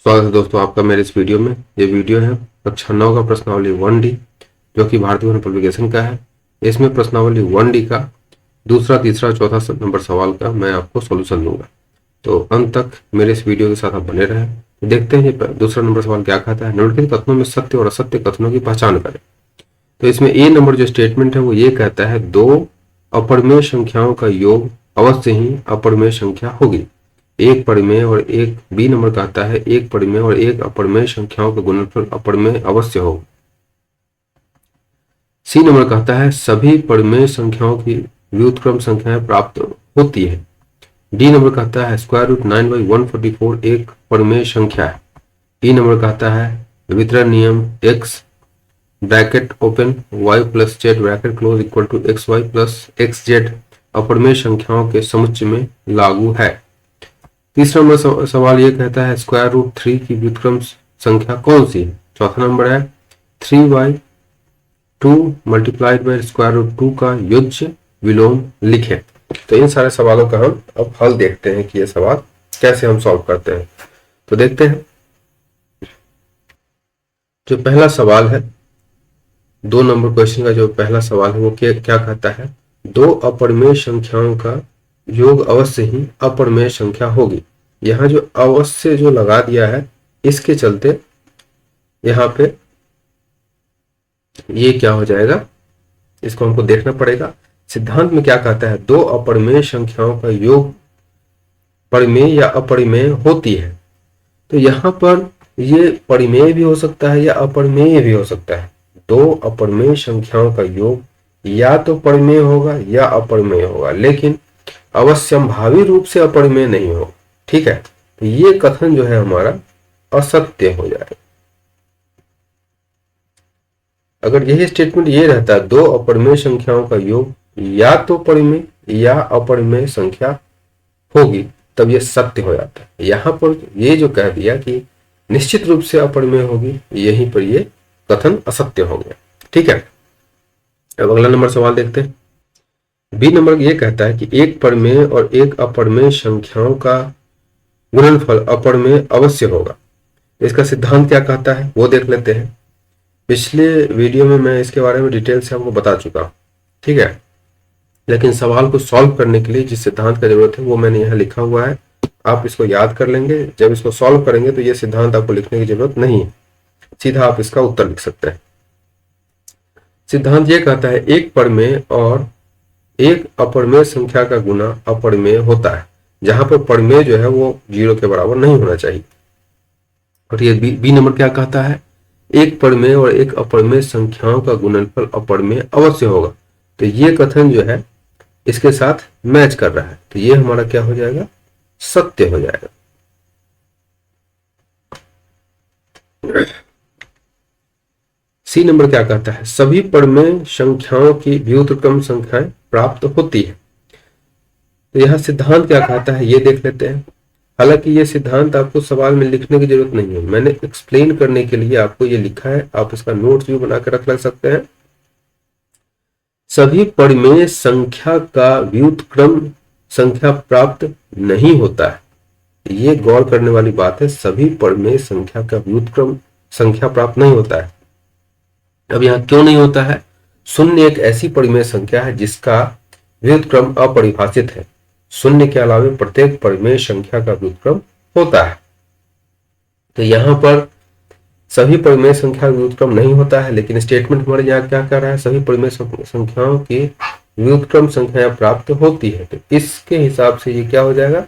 स्वागत है दोस्तों आपका मेरे इस वीडियो में। ये वीडियो है कक्षा 9 का प्रश्नावली 1D जो कि भारतीय वन पब्लिकेशन का है। इसमें प्रश्नावली 1D का दूसरा, तीसरा, चौथा नंबर सवाल का मैं आपको सॉल्यूशन दूंगा, तो अंत तक मेरे इस वीडियो के साथ आप बने रहें। तो देखते हैं ये दूसरा नंबर सवाल क्या कहता है। निम्नलिखित कथनों में सत्य और असत्य कथनों की पहचान करें। तो इसमें ए नंबर जो स्टेटमेंट है वो ये कहता है दो अपरिमेय संख्याओं का योग अवश्य ही अपरिमेय संख्या होगी। एक परिमेय और एक बी नंबर कहता है एक परिमेय और एक अपरिमेय संख्याओं का गुणनफल अपरिमेय अवश्य हो। सी नंबर कहता है सभी परिमेय संख्याओं की व्युत्क्रम संख्याएं प्राप्त होती है। डी नंबर कहता है स्क्वायर रूट 9/144 एक परिमेय संख्या है। ई नंबर कहता है वितरण नियम x bracket open y plus z bracket close equal to xy plus xz अपरिमेय संख्याओं के समुच्चय में लागू है। तीसरा नंबर सवाल ये कहता है स्क्वायर रूट 3 की व्युत्क्रम संख्या कौन सी है। चौथा नंबर है 3/2 मल्टीप्लाइड बाय स्क्वायर रूट 2 का योज्य विलोम लिखें। तो इन सारे सवालों का हम अब हल देखते हैं कि ये सवाल कैसे हम सॉल्व करते हैं। तो देखते हैं, जो पहला सवाल है 2 नंबर क्वेश्चन का जो पहला सवाल है वो क्या कहता है दो अपरिमेय संख्याओं का योग अवश्य ही अपरिमेय संख्या होगी। यहाँ जो अवश्य जो लगा दिया है इसके चलते यहाँ पे ये क्या हो जाएगा, इसको हमको देखना पड़ेगा। सिद्धांत में क्या कहता है दो अपरिमेय संख्याओं का योग परिमेय या अपरिमेय होती है। तो यहाँ पर ये परिमेय भी हो सकता है या अपरिमेय भी हो सकता है। दो अपरिमेय संख्याओं का योग या तो परिमेय होगा या अपरिमेय होगा, लेकिन अवश्यंभावी रूप से अपरिमेय नहीं हो। ठीक है, तो ये कथन जो है हमारा असत्य हो जाएगा। अगर यही स्टेटमेंट ये रहता है दो अपरिमेय संख्याओं का योग या तो परिमेय या अपरिमेय संख्या होगी, तब ये सत्य हो जाता है। यहां पर ये जो कह दिया कि निश्चित रूप से अपरिमेय होगी, यहीं पर ये कथन असत्य हो गया। ठीक है, अब अगला नंबर सवाल देखते हैं। बी नंबर ये कहता है कि एक परिमेय और एक अपरिमेय संख्याओं का गुणनफल अपरिमेय अवश्य होगा। इसका सिद्धांत क्या कहता है वो देख लेते हैं। पिछले वीडियो में मैं इसके बारे में डिटेल से आपको बता चुका हूं, ठीक है, लेकिन सवाल को सॉल्व करने के लिए जिस सिद्धांत का जरूरत है वो मैंने यहाँ लिखा हुआ है। आप इसको याद कर लेंगे, जब इसको सॉल्व करेंगे तो ये सिद्धांत आपको लिखने की जरूरत नहीं है, सीधा आप इसका उत्तर लिख सकते हैं। सिद्धांत ये कहता है एक परिमेय और एक अपरिमेय संख्या का गुना अपरिमेय होता है, जहां पर परिमेय जो है वो 0 के बराबर नहीं होना चाहिए। और ये बी नंबर क्या कहता है एक परिमेय और एक अपरिमेय संख्याओं का गुणनफल अपरिमेय अवश्य होगा। तो ये कथन जो है इसके साथ मैच कर रहा है, तो ये हमारा क्या हो जाएगा, सत्य हो जाएगा। सी नंबर क्या कहता है सभी परिमेय संख्याओं की व्युत्क्रम संख्याएं प्राप्त होती है। तो यह सिद्धांत क्या कहता है ये देख लेते हैं। हालांकि ये सिद्धांत आपको सवाल में लिखने की जरूरत नहीं है, मैंने एक्सप्लेन करने के लिए आपको ये लिखा है, आप इसका नोट्स भी बना कर रख सकते हैं। सभी परिमेय संख्या का व्युत्क्रम संख्या प्राप्त नहीं होता है। ये गौर करने वाली बात है, सभी परिमेय संख्या का व्युत्क्रम संख्या प्राप्त नहीं होता है। अब यहाँ क्यों नहीं होता है, शून्य एक ऐसी परिमेय संख्या है जिसका व्युत्क्रम अपरिभाषित है। शून्य के अलावे प्रत्येक परिमेय संख्या का व्युत्क्रम होता है। तो यहाँ पर सभी परिमेय संख्या का व्युत्क्रम नहीं होता है, लेकिन स्टेटमेंट हमारे यहाँ क्या कह रहा है सभी परिमेय संख्याओं की व्युत्क्रम संख्या प्राप्त होती है। तो इसके हिसाब से ये क्या हो जाएगा,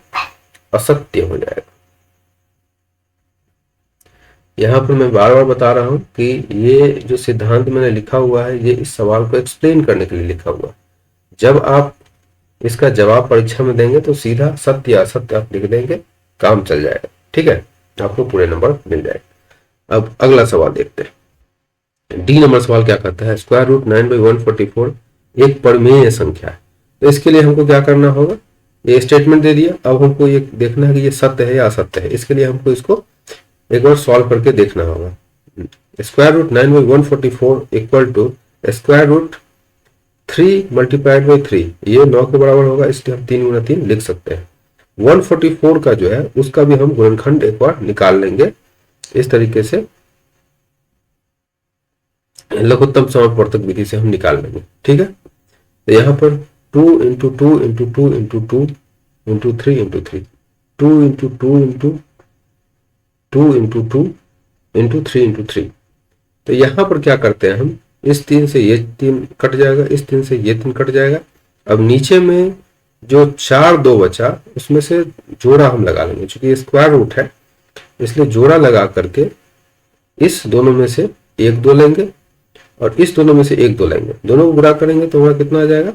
असत्य हो जाएगा। यहाँ पर मैं बार बार बता रहा हूं कि ये जो सिद्धांत मैंने लिखा हुआ है ये इस सवाल को एक्सप्लेन करने के लिए लिखा हुआ है। जब आप इसका जवाब परीक्षा में देंगे तो सीधा सत्य या असत्य आप लिख देंगे, काम चल जाएगा। ठीक है, आपको पूरे नंबर मिल जाएगा। अब अगला सवाल देखते हैं। डी नंबर सवाल क्या कहता है स्क्वायर रूट 9/144 एक परिमेय संख्या है। तो इसके लिए हमको क्या करना होगा, ये स्टेटमेंट दे दिया, अब हमको ये देखना है कि ये सत्य है या असत्य है। इसके लिए हमको इसको एक बार सॉल्व करके देखना होगा। Square root 9/144 equal to square root 3 multiplied by 3, ये 9 के बराबर होगा, इसलिए हम 3 गुना 3 लिख सकते हैं। 144 का जो है उसका भी हम गुणनखंड एक बार निकाल लेंगे, इस तरीके से लघुत्तम समापवर्तक विधि से हम निकाल लेंगे। ठीक है, तो यहाँ पर 2 × 2 × 2 × 2 × 3 × 3, 2 × 2 × 2 × 2 × 3 × 3। तो यहाँ पर क्या करते हैं हम, इस 3 से ये 3 कट जाएगा, इस 3 से ये 3 कट जाएगा। अब नीचे में जो 4 2 बचा उसमें से जोड़ा हम लगा लेंगे, क्योंकि स्क्वायर रूट है इसलिए जोड़ा लगा करके इस दोनों में से 1 2 लेंगे और इस दोनों में से 1 2 लेंगे, दोनों को गुणा करेंगे तो हमारा कितना आ जाएगा,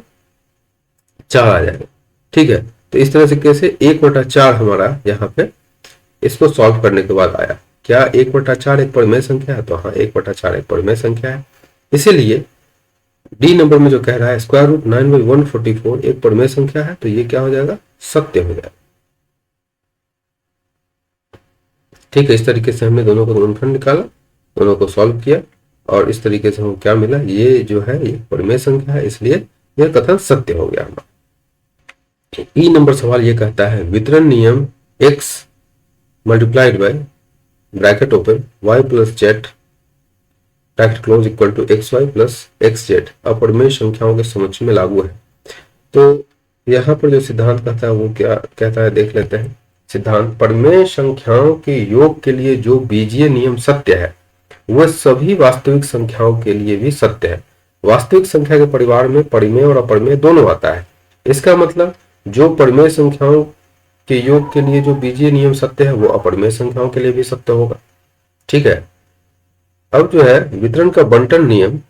4 आ जाएगा। ठीक है, तो इस तरह से कैसे 1/4 हमारा यहाँ पे इसको सॉल्व करने के बाद आया। क्या 1/4 एक परिमेय संख्या है? तो हाँ, 1/4 एक परिमेय संख्या है। इसीलिए डी नंबर में जो कह रहा है स्क्वायर रूट 9/144 एक परिमेय संख्या है, तो ये क्या हो जाएगा, सत्य हो जाएगा। ठीक है, इस तरीके से हमने दोनों का गुणनफल निकाला, दोनों को सॉल्व किया और इस तरीके से हमको क्या मिला, ये जो है ये परिमेय संख्या है, इसलिए यह कथन सत्य हो गया हमारा। ई नंबर सवाल ये कहता है वितरण नियम x multiplied by bracket open y plus z bracket close equal to xy plus xz अपरिमेय संख्याओं के समुच्चय में लागू है। तो यहाँ पर जो सिद्धांत कहता है वो क्या कहता है, देख लेते हैं। सिद्धांत, परिमेय संख्याओं के योग के लिए जो बीजीय नियम सत्य है वह सभी वास्तविक संख्याओं के लिए भी सत्य है। वास्तविक संख्या के परिवार में परिमेय और अपरिमेय दोनों आता है। इसका मतलब जो परिमेय संख्याओं के योग के लिए जो बीजीय नियम सत्य है वो अपरिमेय संख्याओं के लिए भी सत्य होगा। ठीक है, अब जो है वितरण का बंटन नियम,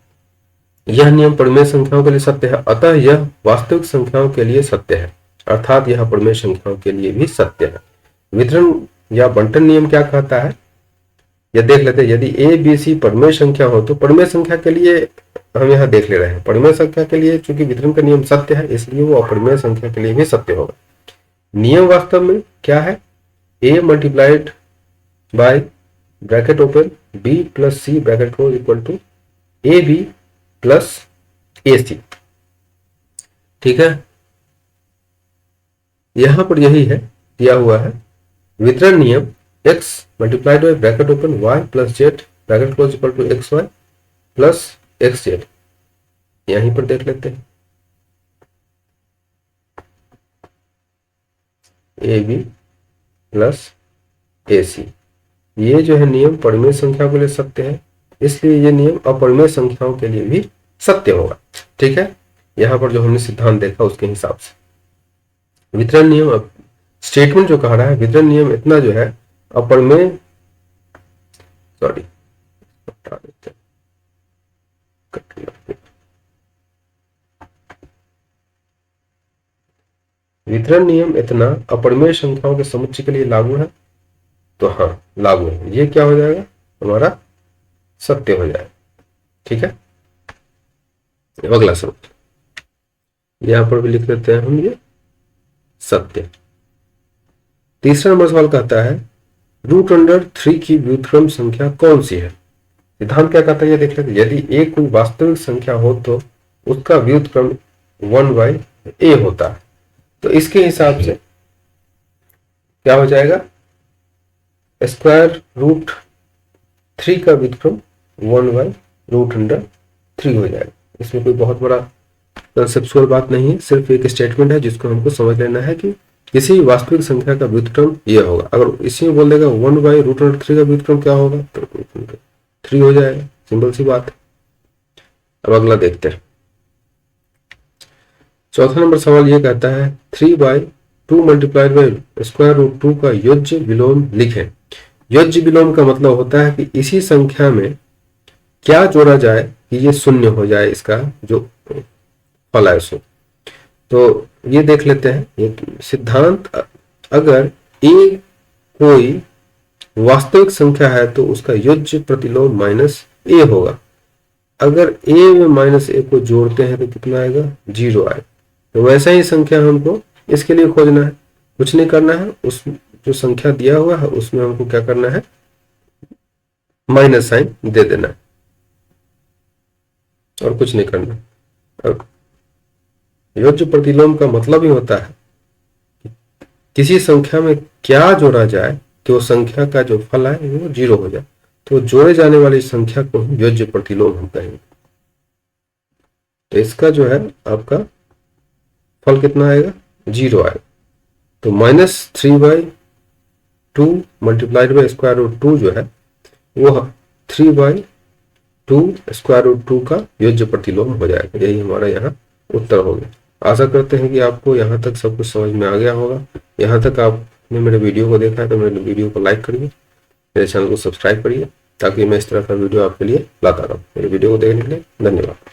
यह नियम परिमेय संख्याओं के लिए सत्य है, अतः यह वास्तविक संख्याओं के लिए सत्य है, अर्थात यह परिमेय संख्याओं के लिए भी सत्य है। वितरण या बंटन नियम क्या कहता है, यह देख लेते हैं। यदि ए बी सी परिमेय संख्या हो तो परिमेय संख्या के लिए हम यहाँ देख ले रहे हैं, परिमेय संख्या के लिए चूंकि वितरण का नियम सत्य है इसलिए वो अपरिमेय संख्या के लिए भी सत्य होगा। नियम वास्तव में क्या है, a multiplied by bracket open b plus C bracket close equal to A B plus A C. ठीक है, यहां पर यही है दिया हुआ है वितरण नियम x multiplied by bracket open y plus z bracket close equal to x y plus x z. यहीं पर देख लेते हैं ए बी प्लस ए सी। ये जो है नियम परिमेय संख्याओं के लिए सत्य है, इसलिए ये नियम अपरिमेय संख्याओं के लिए भी सत्य होगा। ठीक है, यहां पर जो हमने सिद्धांत देखा उसके हिसाब से वितरण नियम, अब स्टेटमेंट जो कह रहा है वितरण नियम इतना जो है अपरिमेय, सॉरी हटा देते हैं, वितरण नियम इतना अपरिमेय संख्याओं के समुच्चय के लिए लागू है, तो हाँ लागू है, ये क्या हो जाएगा हमारा सत्य हो जाएगा। ठीक है, अगला सवाल यहां पर भी लिख लेते हैं हम, ये सत्य। तीसरा नंबर सवाल कहता है √3 की व्युत्क्रम संख्या कौन सी है। सिद्धांत क्या कहता है ये देख लेते हैं। यदि a कोई वास्तविक संख्या हो तो उसका व्युत्क्रम 1/a होता है, तो इसके हिसाब से क्या हो जाएगा, √3 का व्युत्क्रम 1/√3 हो जाएगा। इसमें कोई बहुत बड़ा कंसेप्चुअल बात नहीं है, सिर्फ एक स्टेटमेंट है जिसको हमको समझ लेना है कि किसी वास्तविक संख्या का व्युत्क्रम ये होगा। अगर इसी में बोल देगा 1/√3 का व्युत्क्रम क्या होगा तो 3 हो जाएगा, सिंपल सी बात है। अब अगला देखते हैं। चौथा नंबर सवाल ये कहता है 3/2 मल्टीप्लाइड बाय √2 का योज्य विलोम लिखें। योज्य विलोम का मतलब होता है कि इसी संख्या में क्या जोड़ा जाए कि ये शून्य हो जाए, इसका जो फल है सो। तो ये देख लेते हैं एक सिद्धांत, अगर a कोई वास्तविक संख्या है तो उसका योज्य प्रतिलोम -a होगा। अगर a में -a को जोड़ते हैं तो कितना आएगा, 0 आएगा। तो वैसा ही संख्या हमको इसके लिए खोजना है, कुछ नहीं करना है, उस जो संख्या दिया हुआ है उसमें हमको क्या करना है, माइनस साइन दे देना है और कुछ नहीं करना। अब योज्य प्रतिलोम का मतलब ही होता है किसी संख्या में क्या जोड़ा जाए कि वो संख्या का जो फल है वो 0 हो जाए, तो जोड़े जाने वाली संख्या को योज्य प्रतिलोम हम कहेंगे। तो इसका जो है आपका फल कितना आएगा, 0 आएगा। तो -3/2 मल्टीप्लाइड बाई स्क्वायर रूट 2 जो है वो 3/2 स्क्वायर रूट 2 का योज्य प्रतिलोम हो जाएगा। यही हमारा यहाँ उत्तर हो गया। आशा करते हैं कि आपको यहाँ तक सब कुछ समझ में आ गया होगा। यहाँ तक आपने मेरे वीडियो को देखा है तो मेरे वीडियो को लाइक करिए, मेरे चैनल को सब्सक्राइब करिए, ताकि मैं इस तरह का वीडियो आपके लिए लाता रहूँ। मेरे वीडियो को देखने के लिए धन्यवाद।